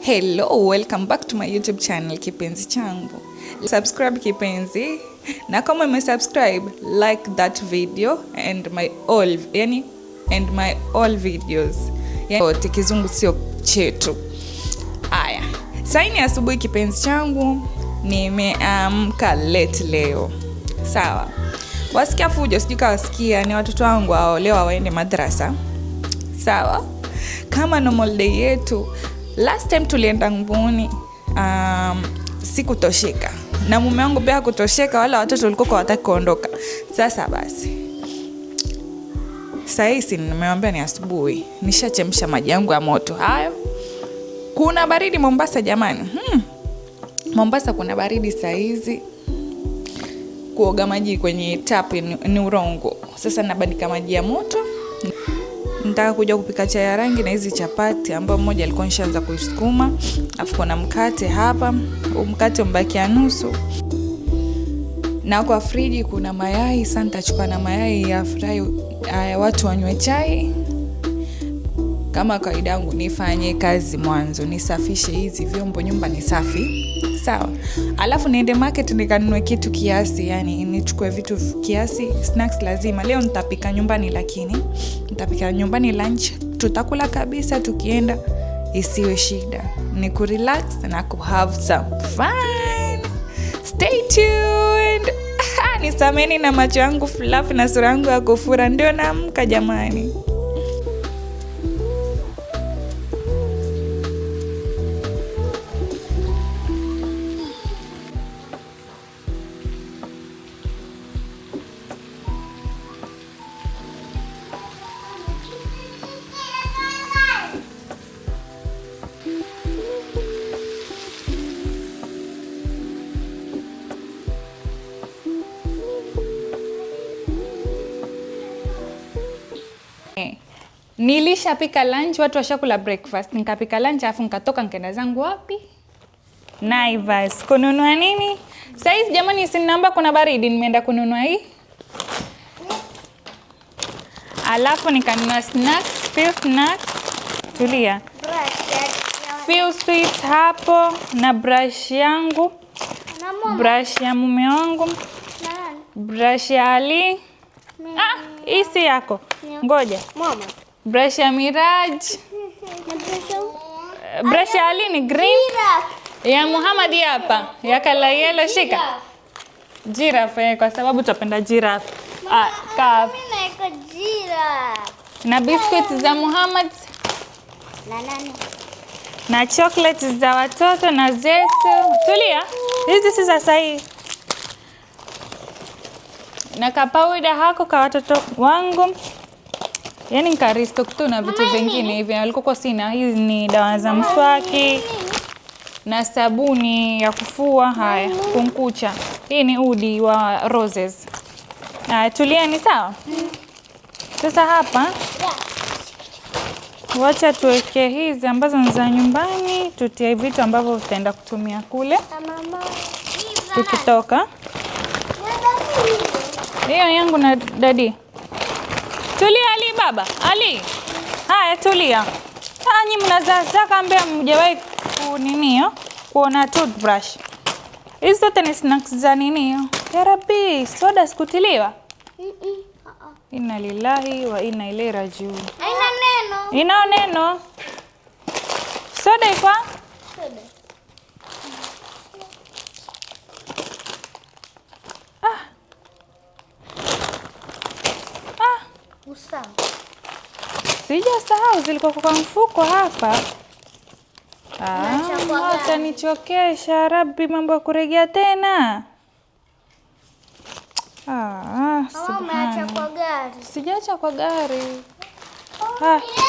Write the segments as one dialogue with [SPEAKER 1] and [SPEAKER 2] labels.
[SPEAKER 1] Hello, welcome back to my YouTube channel Kipenzi Changu. Subscribe Kipenzi. Na kama umesubscribe, like that video and my all videos. Yote kizungu sio chetu. Aya. Saini asubuhi Kipenzi Changu, nimeamka late leo. Sawa. Wasikia fujo, sijui wasikia ni watoto wangu hao leo waende madrasa. Sawa. Kama normal day yetu, last time tulienda Nguni, sikutosheka. Na mume wangu pia hakutosheka, wala watoto walikuwa hawataka kuondoka. Sasa basi. Sasa nimemwambia ni asubuhi, nishachemsha maji yangu ya moto. Hayo. Kuna baridi Mombasa jamani. Mombasa kuna baridi saa hizi. Kuoga maji kwenye tap ni urongo. Sasa nabandika maji ya moto. Nataka kuja kupika chai ya rangi na hizi chapati ambayo mmoja alikuwa nishaanza kuisukuma. Alafu kuna mkate hapa, mkate umbakia nusu. Na kwa friji kuna mayai, sasa nitachukua na mayai ya fry watu wanywe chai. Kama kawaida yangu nifanye kazi mwanzo, nisafishe hizi vyombo, nyumba ni safi. Sawa. Alafu niende market nikanunue kitu kiasi, yani nichukue vitu kiasi, snacks lazima. Leo nitapika nyumbani lakini nitapika nyumbani lunch. Tutakula kabisa tukienda, isiwe shida. Ni ku relax na ku have some fun. Stay tuned. Nisameni na macho yangu fluff na sura yangu ya kufura ndio naamka jamani. Nilishapika lunch, watu washakula breakfast. Nikapika lunch afu nikatoka nikaenda zangu wapi? Naivas. Kununua nini? Saizi jamani sinamba kuna baridi, nimeenda kununua hii. Alafu nikanunua snacks, few snacks. Tulia. Few sweets hapo na brush yangu. Brush ya mume wangu. Brush ya Ali. Hii si yako. Ngoja. Mama. Brush ya Miraj. Brush ya Ali ni green. Ya Muhammad hapa. Ya kala yellow shika. Giraffe kwa sababu tupenda giraffe.
[SPEAKER 2] Mimi naiko giraffe.
[SPEAKER 1] Na biscuits za Muhammad.
[SPEAKER 2] Na nani?
[SPEAKER 1] Na chocolate za watoto na zetu. Tulia. Hizi si za sahi. Na kapawida hako kwa watoto wangu. Yani nikarestock tu na vitu vingine hivi. Alikuwa sina. Hizi ni dawa za mswaki na sabuni ya kufua. Haya, kumkucha. Hii ni udi wa roses. Tulia ni sawa? Sasa hapa wacha tuweke hizi ambazo ni za nyumbani, tutie vitu ambavyo tutaenda kutumia kule tukitoka. Hiyo yangu na dadi. Tulia Ali baba. Ali. Haya tulia. Nyinyi mnazaza kambia mjawahi kuninio kuona toothbrush. Hizo zote ni snacks za ninio. Ya Rabbi, soda sikutiliwa. Inna lillahi wa inna ilaihi rajiun.
[SPEAKER 2] Haina neno.
[SPEAKER 1] Ina neno. Soda iko?
[SPEAKER 2] Soda. Usahau.
[SPEAKER 1] Sijasahau, zilikuwa kwa mfuko hapa. Acha nichokesha Rabbi, mambo ya kurejea tena.
[SPEAKER 2] Umeacha kwa gari.
[SPEAKER 1] Sijaacha kwa gari.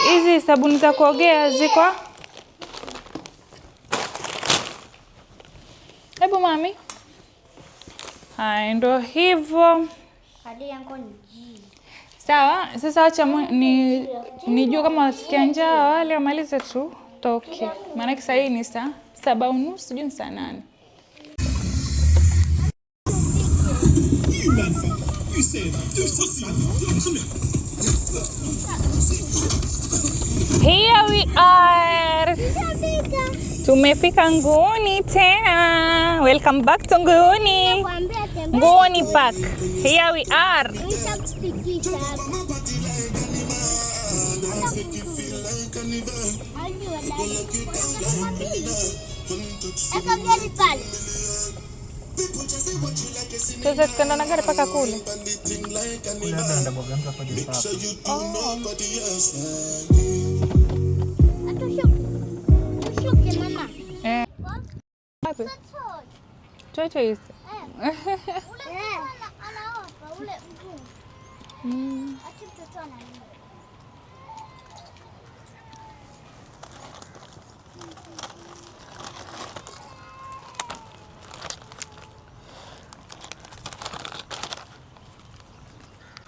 [SPEAKER 1] Hizi sabuni za kuogea ziko? Hebu mami. Ndio hivyo.
[SPEAKER 2] Hadi yangu ni
[SPEAKER 1] sawa, sasa acha nijue kama wasikia njaa wale wamalize tu toke. Maana sasa hii ni saa 7:30 sijui saa 8. Here we are. Tumefika Nguuni tena. Welcome back to Nguuni. Nguuni Park. Here we are. Tuweza tukenda na gari paka kule. Chochote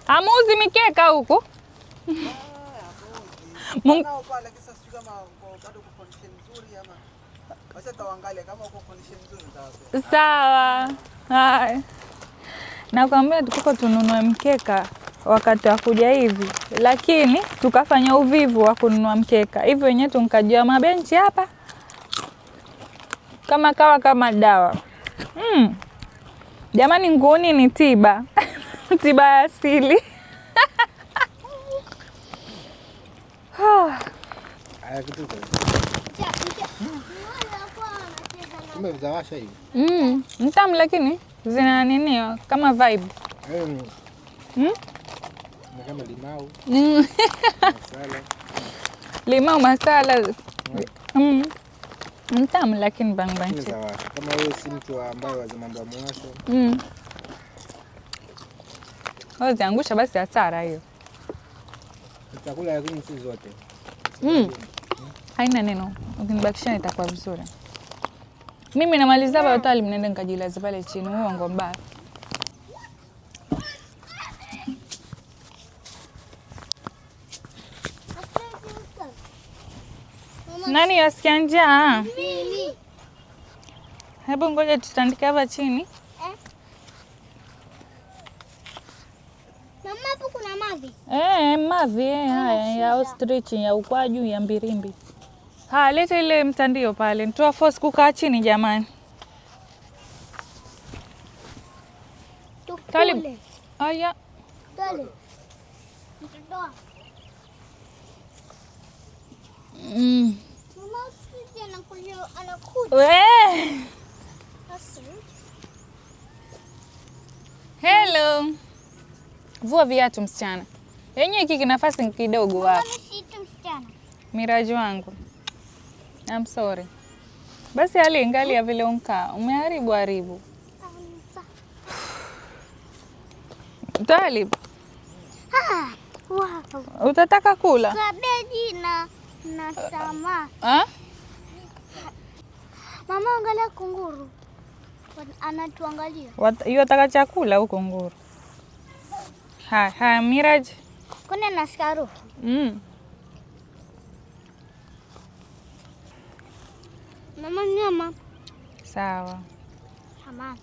[SPEAKER 1] Amuzi mikeka huku. Sawa. Hai. Nakwambia tuko tununue mkeka wakati wa kuja hivi, lakini tukafanya uvivu wa kununua mkeka. Hivyo wenyewe tunkajua mabenchi hapa. Kama dawa. Jamani, Nguuni ni tiba. Tiba ya asili. Mtamu lakini zina nini kama vibe.
[SPEAKER 3] Kama limau.
[SPEAKER 1] Masala. Limau masala. Mtamu lakini bangbanchi.
[SPEAKER 3] Kama wewe si mtu ambaye wa mambo ya mwasho.
[SPEAKER 1] Ziangusha basi hasara hiyo.
[SPEAKER 3] Chakula lakini si zote.
[SPEAKER 1] Haina neno. Ukinibakisha itakuwa vizuri. Mimi namaliza hoteli mnaenda nikajilaza pale chini. Uongo mbaya. Nani yasikia njaa?
[SPEAKER 2] Mimi.
[SPEAKER 1] Hebu ngoja tutandike hapa chini.
[SPEAKER 2] Mama, hapo kuna mavi.
[SPEAKER 1] Mavi haya ya ostrich ya ukwaju ya mbirimbi. Leta ile mtandio pale. Nitoa force kukaa chini jamani. Talib. Aya.
[SPEAKER 2] Talib. Nitoa. Mama, sisi anakuja.
[SPEAKER 1] Hello. Vua viatu msichana. Yenye hiki nafasi kidogo hapo.
[SPEAKER 2] Msichana.
[SPEAKER 1] Miraji wangu. I'm sorry. Basi hali ingali ya vile unkaa. Umeharibu. Talib.
[SPEAKER 2] Wow.
[SPEAKER 1] Utataka kula?
[SPEAKER 2] Kabeji na samaki. Mama, angalia kunguru. Anatuangalia.
[SPEAKER 1] Yataka chakula huko nguru. Haya Miraj.
[SPEAKER 2] Kuna nasikia harufu. Mama, nyama.
[SPEAKER 1] Sawa.
[SPEAKER 2] Mama.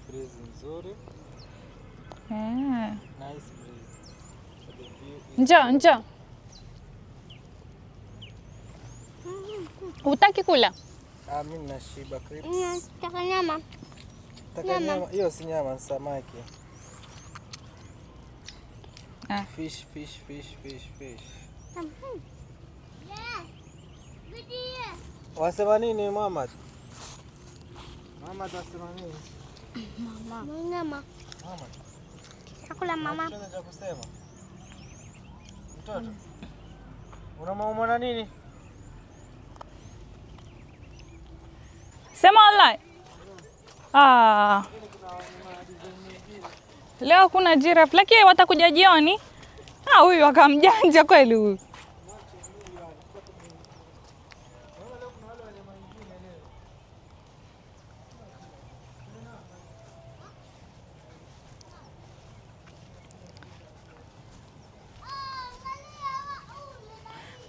[SPEAKER 3] Breeze nzuri. Nice breeze.
[SPEAKER 1] Njoo. Utaki kula?
[SPEAKER 3] Mimi nashiba crips.
[SPEAKER 2] Nataka nyama.
[SPEAKER 3] Nyama. Hiyo si nyama, ni samaki. Fish. Wasema nini Muhammad? Muhammad wasema nini?
[SPEAKER 2] Mama. Nyama.
[SPEAKER 3] Muhammad.
[SPEAKER 2] Chakula mama.
[SPEAKER 3] Unataka kusema? Mtoto. Unamwona nini?
[SPEAKER 1] Sema online. Leo kuna giraffe lakini watakuja jioni. Huyu akamjanja kweli huyu.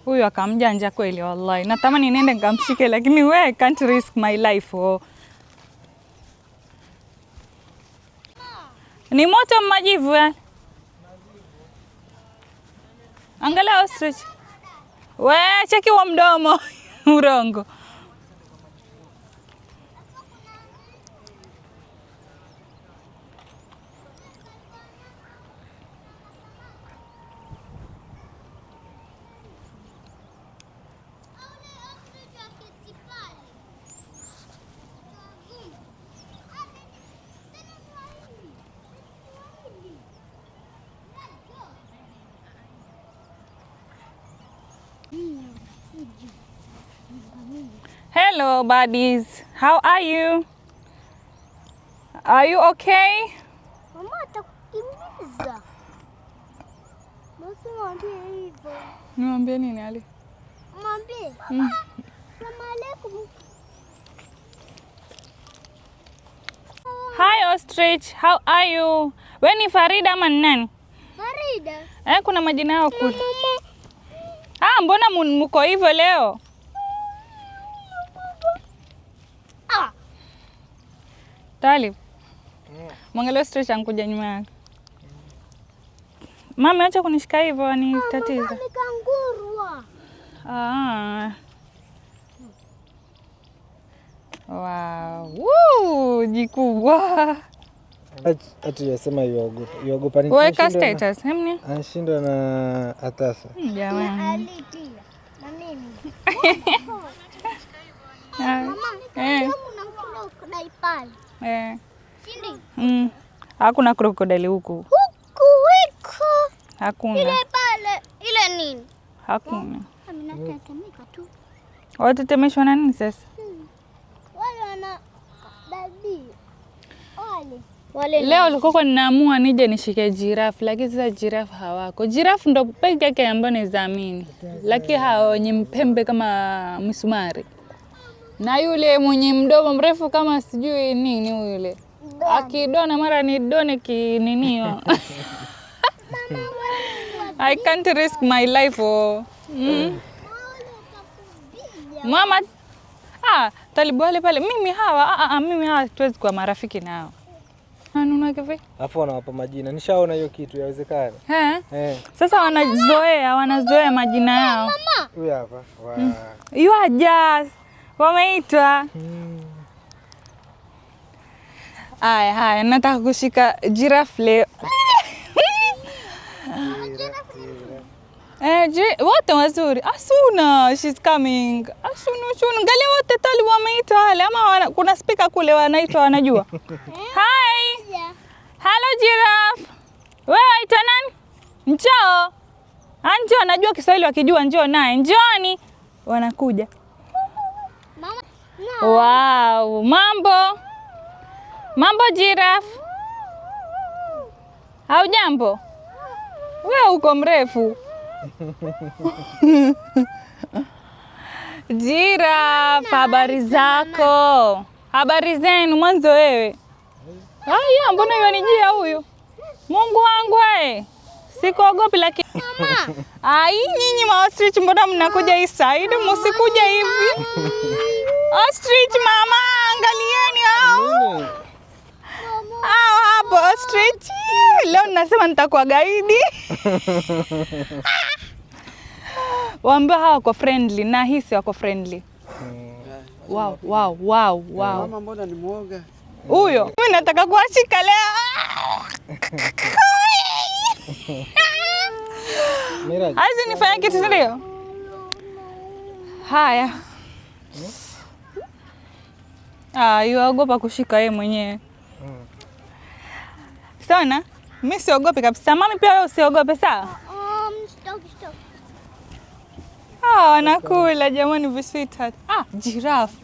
[SPEAKER 1] Huyu akamjanja kweli wallahi. Natamani niende nikamshike lakini we can't risk my life. Ni moto majivu ya. Angalia ostrich. We cheki wa mdomo. Urongo. Hello buddies. How are you? Are you okay?
[SPEAKER 2] Mama atakukimbiza. Basi mwambie hivyo.
[SPEAKER 1] Niambie nini Ali?
[SPEAKER 2] Mwambie. Salamu alaykum.
[SPEAKER 1] Hi Ostrich, how are you? Wewe ni Farida ama ni nani?
[SPEAKER 2] Farida.
[SPEAKER 1] Kuna majina yao kule. Mbona mko hivyo leo? Talib. Mwangalie Ostrich ankuja nyuma yake. Mama acha kunishika hivyo ni tatizo.
[SPEAKER 2] Mama nikangurwa.
[SPEAKER 1] Wow. Woo, jikubwa.
[SPEAKER 3] Ati yasema yuogopa ni
[SPEAKER 1] weka status. Hemni.
[SPEAKER 3] Anashindwa na Atasa.
[SPEAKER 1] Jamani.
[SPEAKER 2] Alitia. Na mimi. Mama, unamkula ukidai pale. Sindi?
[SPEAKER 1] Hakuna krokodili huku.
[SPEAKER 2] Huku wiko.
[SPEAKER 1] Hakuna.
[SPEAKER 2] Ile pale, ile nini?
[SPEAKER 1] Hakuna.
[SPEAKER 2] Mimi natetemeka tu.
[SPEAKER 1] Watetemeshwa na nini sasa?
[SPEAKER 2] Wale wana dadi. Wale.
[SPEAKER 1] Leo ulikuwa ninaamua nije nishike giraffe, lakini sasa giraffe hawako. Giraffe ndo peke yake ambaye nizaamini. Lakini hao wenye mpembe kama misumari. Na yule mwenye mdomo mrefu kama sijui nini yule. Akidona mara ni done kininio. I can't risk my life. Mama Talibu wale pale mimi hawa tuwezi kuwa marafiki nao. Anuna kivi?
[SPEAKER 3] Afu wanawapa majina. Nishaona hiyo kitu yawezekana.
[SPEAKER 1] Sasa wanazoea majina yao.
[SPEAKER 2] Mama.
[SPEAKER 3] Huyu hapa.
[SPEAKER 1] You are just wameitwa. Haya, nataka kushika giraffe leo. Wote wazuri. Asuna, she's coming. Asuna. Angalia wote Talibu wameitwa wale ama kuna speaker kule wanaitwa wanajua. Hi. Hello giraffe. Wewe waitwa nani? Njoo. Njoo, anajua Kiswahili wakijua njoo naye. Njooni. Wanakuja.
[SPEAKER 2] Mama.
[SPEAKER 1] Wow, Mambo giraffe. Haujambo? Wewe uko mrefu. Giraffe, habari zako? Habari zenu mwanzo wewe? Haya, mbona yonijia huyu? Mungu wangu wewe. Sikuogopi lakini.
[SPEAKER 2] Mama.
[SPEAKER 1] Nyinyi ma ostrich mbona mnakuja hii side? Msikuja hivi. Ostrich mama, angalieni hao. Hapo ostrich. Leo nasema nitakuwa gaidi. Waambie hawa wako friendly na hisi wako friendly. Wow.
[SPEAKER 4] Mama mbona ni muoga?
[SPEAKER 1] Huyo, mimi nataka kuashika leo. Hazi nifanya kitu ndio? Haya. Yuogopa kushika yeye mwenyewe. Sana, mimi siogopi kabisa. Mami pia wewe usiogope sawa?
[SPEAKER 2] Stop.
[SPEAKER 1] Wanakula jamani visweetheart. Giraffe.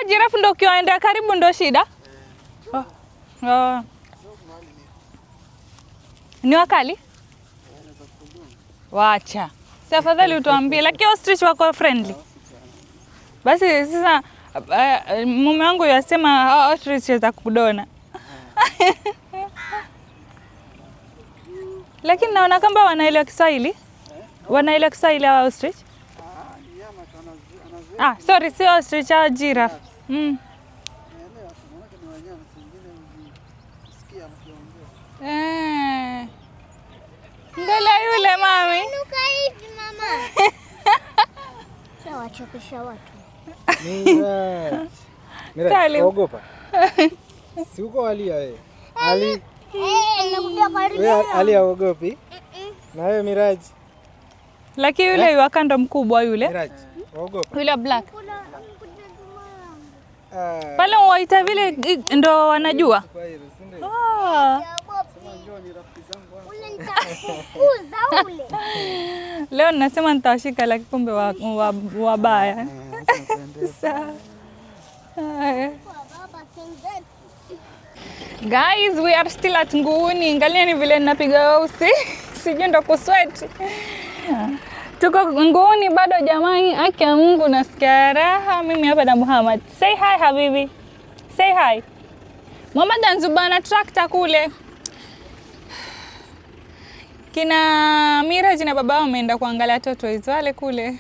[SPEAKER 1] Giraffe ndo ukiwaendea karibu ndo shida. Ni wakali? Wacha. Tafadhali utuambie, lakini ostrich wako friendly. Basi sasa mume wangu yasema ostrich za kudona. Lakini naona kama wanaelewa Kiswahili. Wanaelewa Kiswahili hawa ostrich? Sorry, si ostrich au giraffe. Ngala yule mami.
[SPEAKER 2] Inuka hivi mama. Sawa, chokesha watu.
[SPEAKER 3] Mira, ogopa. Si uko Ali wewe. Ali.
[SPEAKER 2] Nakuja karibu.
[SPEAKER 3] Wewe Ali haogopi? Na wewe Miraji.
[SPEAKER 1] Lakini yule yu akando mkubwa yule.
[SPEAKER 3] Miraji, ogopa.
[SPEAKER 1] Yule black. Pale waita vile ndo wanajua.
[SPEAKER 2] Ule nitakufukuza ule.
[SPEAKER 1] Leo nasema nitawashika lakini kumbe wabaya. Sawa. Guys, we are still at Nguuni. Angalieni vile ninapiga usi. Sijui ndo kusweat. Tuko Nguuni bado jamani, haki ya Mungu nasikia raha. Mimi hapa na Muhammad. Say hi habibi. Say hi. Muhammad anzubana tractor kule. Kina Miraj na baba wameenda kuangalia watoto hizo wale kule.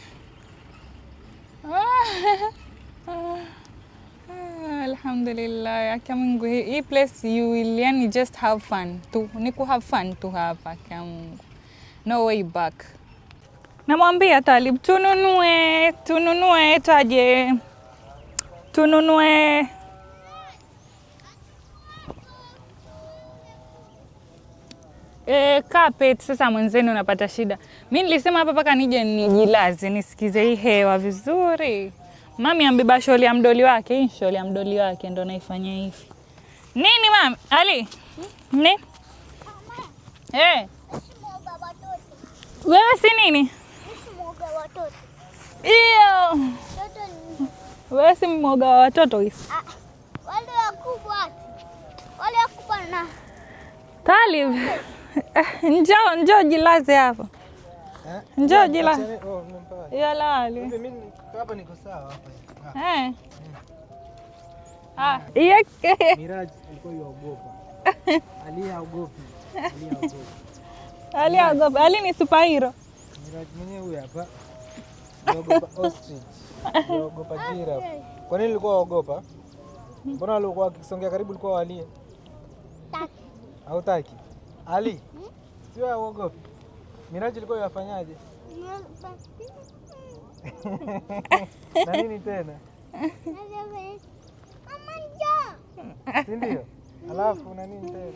[SPEAKER 1] Alhamdulillah, haki ya Mungu. Hii place you will yani just have fun. Ni ku have fun tu hapa, haki ya Mungu. No way back. Namwambia Talib tununue taje. Tununue carpet. Sasa mwenzenu unapata shida. Mimi nilisema hapa paka nije nijilaze nisikize hii hewa vizuri. Mami ambeba sholi ya mdoli wake, hii sholi ya mdoli wake ndo naifanya hivi. Nini mami? Ali? Ni? Wewe si nini? Iyo. Wewe si mwoga wa watoto hivi?
[SPEAKER 2] Wale wakubwa. Wale wakubwa na.
[SPEAKER 1] Talib. Njoo jilaze hapa. Njoo jilaze. Yala Ali.
[SPEAKER 3] Mimi hapa niko sawa hapa. Miraj alikuwa yuogopa.
[SPEAKER 1] Aliaogopa. Ali ni superhero.
[SPEAKER 3] Miraj mwenyewe huyu hapa. Yuogopa ostrich. Yuogopa giraffe. Kwa nini ulikuwa uogopa? Mbona alikuwa akisongea karibu ulikuwa walie?
[SPEAKER 2] Taki.
[SPEAKER 3] Hautaki? Ali. Sio uogopa. Miraj alikuwa yafanyaje? Na nini tena? Si ndio? Alafu na nini tena?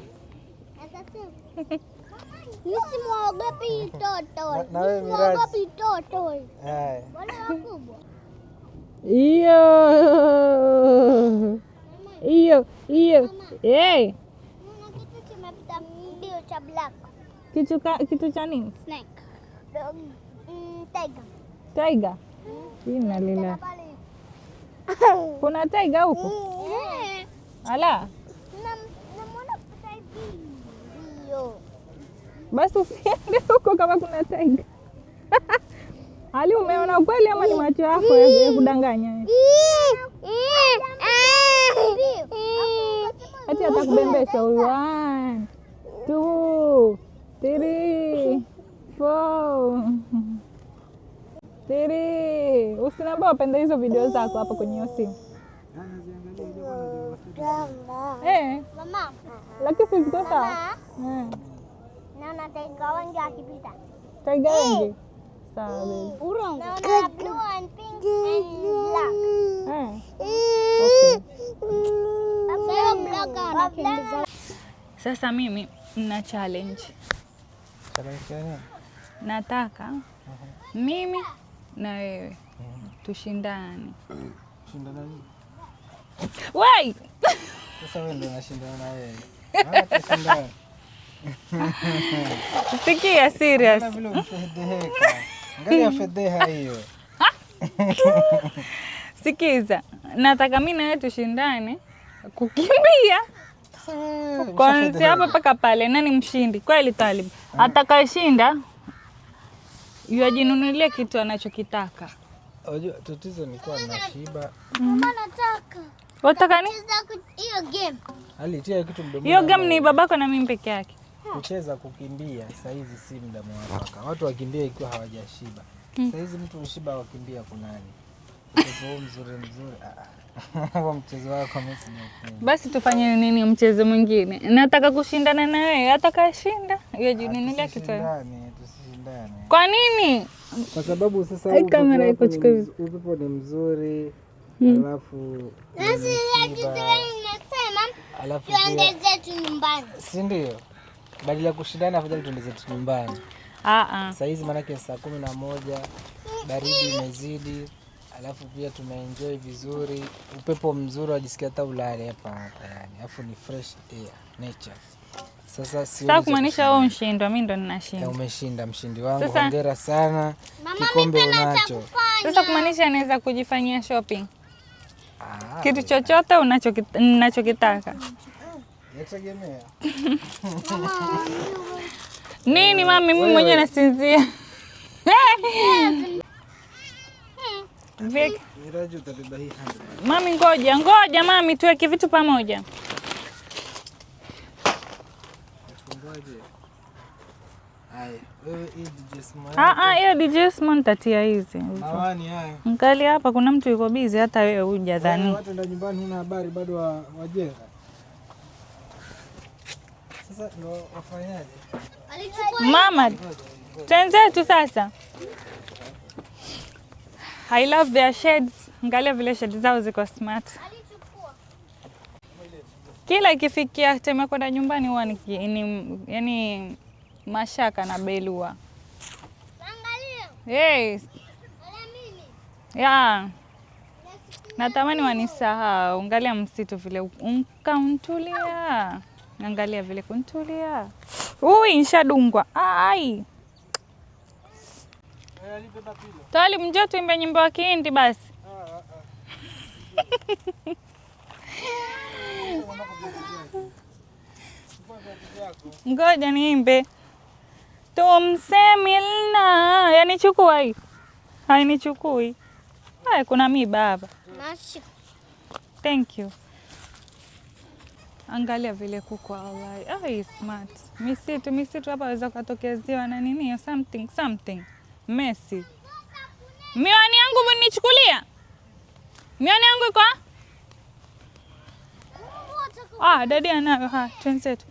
[SPEAKER 2] Nisimwogopi toto.
[SPEAKER 3] Na wewe Miraj?
[SPEAKER 2] Nisimwogopi toto.
[SPEAKER 3] Haya.
[SPEAKER 2] Wale wakubwa.
[SPEAKER 1] Iyo. Eh.
[SPEAKER 2] Kuna kitu kimepita mbio cha black.
[SPEAKER 1] Kitu cha nini?
[SPEAKER 2] Snake. Tiger.
[SPEAKER 1] Tiger. Ina lila. Kuna tiger huko? Ala.
[SPEAKER 2] Namwona kupita hivi. Ndio.
[SPEAKER 1] Basi usiende huko kama kuna tiger. Ali, umeona kweli ama ni macho yako ya kudanganya? Ati atakubembesha. 1, 2, 3, 4. 3. Usiniambie upende hizo video zako hapa kwenye hiyo simu.
[SPEAKER 2] Mama.
[SPEAKER 1] Lakini si ziko sawa.
[SPEAKER 2] Naona tiger wengi akipita.
[SPEAKER 1] Tiger wengi? Sawa baby.
[SPEAKER 2] Naona blue and pink and black.
[SPEAKER 1] Okay. Sasa mimi nina challenge.
[SPEAKER 3] Challenge gani?
[SPEAKER 1] Nataka mimi na wewe tushindane.
[SPEAKER 3] Shindana nini?
[SPEAKER 1] Wai!
[SPEAKER 3] Sasa wewe ndio unashindana na wewe. Tushindane.
[SPEAKER 1] Sikia serious.
[SPEAKER 3] Vile umefedheheka. Angalia fedheha hiyo.
[SPEAKER 1] Sikiza. Nataka mimi na wewe tushindane kukimbia. Kwanza hapa paka pale, nani mshindi? Kweli Talib. Atakayeshinda yajinunulie kitu anachokitaka.
[SPEAKER 3] Unajua tatizo ni kwa nashiba.
[SPEAKER 2] Mama nataka.
[SPEAKER 1] Wataka nini?
[SPEAKER 2] Hiyo game.
[SPEAKER 3] Ali tia kitu mdomoni.
[SPEAKER 1] Hiyo game ni babako na mimi peke yake.
[SPEAKER 3] Kucheza kukimbia saa hizi si muda mwafaka. Watu wakimbia ikiwa hawajashiba. Saa hizi mtu ushiba wakimbia kunani? Kwa mzuri. Kwa mchezo wako mimi sina.
[SPEAKER 1] Basi tufanye nini mchezo mwingine? Nataka kushindana na wewe, atakayeshinda yajinunulia kitu.
[SPEAKER 3] Tusishindane.
[SPEAKER 1] Kwa nini?
[SPEAKER 3] Kwa sababu sasa
[SPEAKER 1] Hai kamera iko chukua.
[SPEAKER 3] Upepo ni mzuri. Alafu
[SPEAKER 2] Alafu tuende zetu nyumbani.
[SPEAKER 3] Si ndio? Badala ya kushindana afadhali tuende zetu nyumbani. Saa hizi maanake saa 11, baridi imezidi. Alafu pia tumeenjoy vizuri, upepo mzuri, wajisikia hata ulale hapa yani. Alafu ni fresh air, nature. Sasa
[SPEAKER 1] kumaanisha wewe unashindwa, mimi ndo ninashinda.
[SPEAKER 3] Umeshinda mshindi wangu. Hongera sana. Kikombe unacho.
[SPEAKER 1] Sasa kumaanisha anaweza kujifanyia shopping. Kitu chochote unachokitaka.
[SPEAKER 3] Yategemea.
[SPEAKER 1] Nini mami, mimi mwenyewe nasinzia.
[SPEAKER 3] Miraji utabeba hii handi.
[SPEAKER 1] Mami ngoja mami, tuweke vitu pamoja. Hiyo DJ Smart tatia hizi.
[SPEAKER 3] Hawani haya.
[SPEAKER 1] Mkali hapa kuna mtu yuko busy, hata wewe hujadhani.
[SPEAKER 3] Watu ndio nyumbani huna habari bado wajenga. Sasa ndo wafanyaje?
[SPEAKER 1] Mama, twenzetu sasa. I love their shades. Angalia vile shades zao ziko smart. Kila ikifikia time kwenda nyumbani huwa ni yani mashaka na belua. Angalia. Yes. Yeah. Natamani wanisahau. Angalia msitu vile untulia. Angalia vile kuntulia. Nishadungwa. Ai. Tali mjoo tuimbe nyimbo ya Kihindi basi. Ngoja niimbe. Tumse milna. Yanichukua hii. Hainichukui. Kuna miba hapa. Thank you. Angalia vile kuko wallahi. Smart. Misitu hapa waweza kutokezewa na nini something. Messi. Miwani yangu mnichukulia? Miwani yangu iko? Dadi anayo. Twenzetu.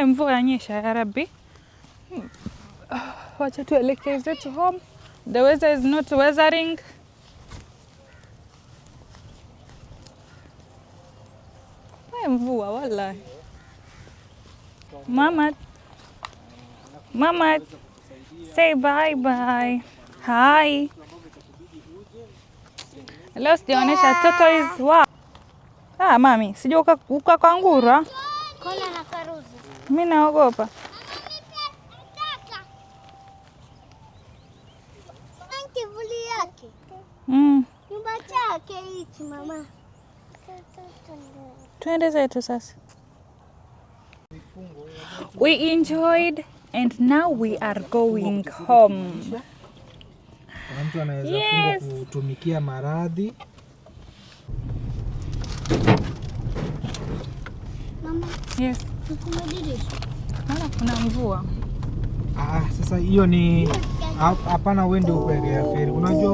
[SPEAKER 1] Mvua yanyesha ya Rabbi. Wacha tuelekeze to home. The weather is not weathering. Mvua wallahi. Mama, say bye. Hi. Leo sijaonesha toto is wow. Mami, sija ukakangura.
[SPEAKER 2] Kona na karuzi.
[SPEAKER 1] Mimi naogopa.
[SPEAKER 2] Kivuli yake. Nyumba chake hichi mama.
[SPEAKER 1] Twende zetu sasa. We enjoyed and now we are going home.
[SPEAKER 3] Mtu anaweza funga kutumikia maradhi.
[SPEAKER 2] Mama.
[SPEAKER 1] Yes.
[SPEAKER 2] Tukumedirisha.
[SPEAKER 1] Mama kuna mvua.
[SPEAKER 3] Sasa hiyo ni hapana, uende upeleke feri. Unajua